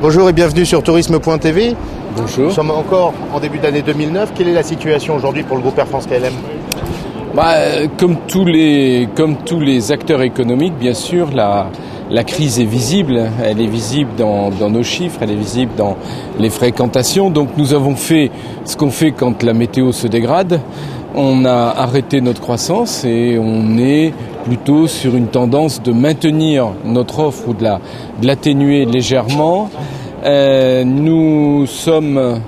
Bonjour et bienvenue sur tourisme.tv. Bonjour. Nous sommes encore en début d'année 2009. Quelle est la situation aujourd'hui pour le groupe Air France-KLM ? Comme tous les acteurs économiques, bien sûr, la crise est visible. Elle est visible dans nos chiffres, elle est visible dans les fréquentations. Donc nous avons fait ce qu'on fait quand la météo se dégrade. On a arrêté notre croissance et on est plutôt sur une tendance de maintenir notre offre ou de l'atténuer légèrement. Nous sommes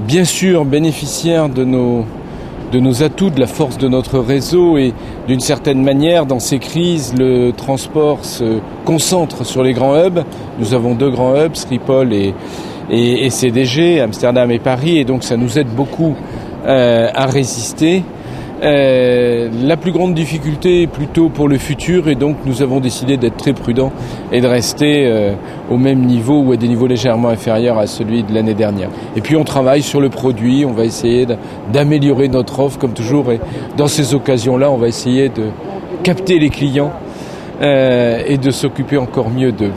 bien sûr bénéficiaires de nos atouts, de la force de notre réseau et d'une certaine manière, dans ces crises, le transport se concentre sur les grands hubs. Nous avons 2 grands hubs, Schiphol et CDG, Amsterdam et Paris, et donc ça nous aide beaucoup à résister. La plus grande difficulté est plutôt pour le futur et donc nous avons décidé d'être très prudents et de rester au même niveau ou à des niveaux légèrement inférieurs à celui de l'année dernière. Et puis on travaille sur le produit, on va essayer d'améliorer notre offre comme toujours et dans ces occasions-là on va essayer de capter les clients et de s'occuper encore mieux d'eux.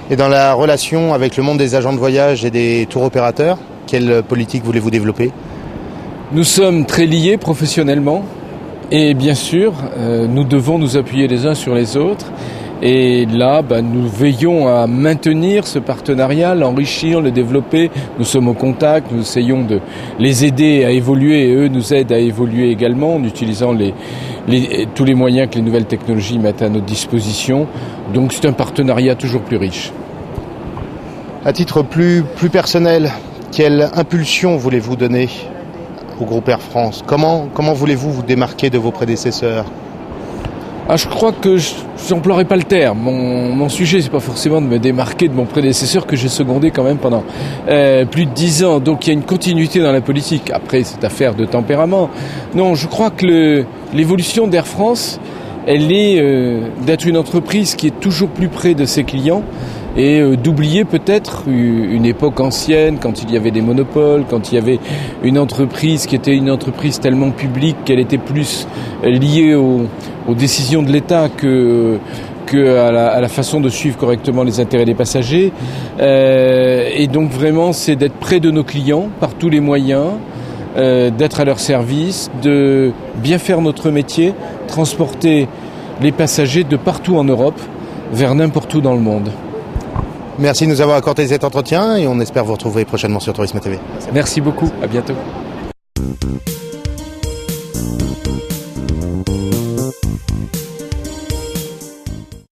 Et dans la relation avec le monde des agents de voyage et des tours opérateurs, quelle politique voulez-vous développer ? Nous sommes très liés professionnellement et bien sûr, nous devons nous appuyer les uns sur les autres. Et là, nous veillons à maintenir ce partenariat, l'enrichir, le développer. Nous sommes au contact, nous essayons de les aider à évoluer et eux nous aident à évoluer également en utilisant tous les moyens que les nouvelles technologies mettent à notre disposition. Donc c'est un partenariat toujours plus riche. À titre plus personnel, quelle impulsion voulez-vous donner au groupe Air France ? Comment voulez-vous vous démarquer de vos prédécesseurs ? Je crois que je n'emploierai pas le terme. Mon sujet, c'est pas forcément de me démarquer de mon prédécesseur que j'ai secondé quand même pendant plus de 10 ans. Donc il y a une continuité dans la politique. Après, c'est affaire de tempérament. Non, je crois que l'évolution d'Air France, elle est d'être une entreprise qui est toujours plus près de ses clients et d'oublier peut-être une époque ancienne quand il y avait des monopoles, quand il y avait une entreprise qui était une entreprise tellement publique qu'elle était plus liée aux décisions de l'État que à la façon de suivre correctement les intérêts des passagers. Et donc vraiment, c'est d'être près de nos clients par tous les moyens, d'être à leur service, de bien faire notre métier, transporter les passagers de partout en Europe vers n'importe où dans le monde. Merci de nous avoir accordé cet entretien et on espère vous retrouver prochainement sur Tourisme TV. Merci beaucoup, à bientôt.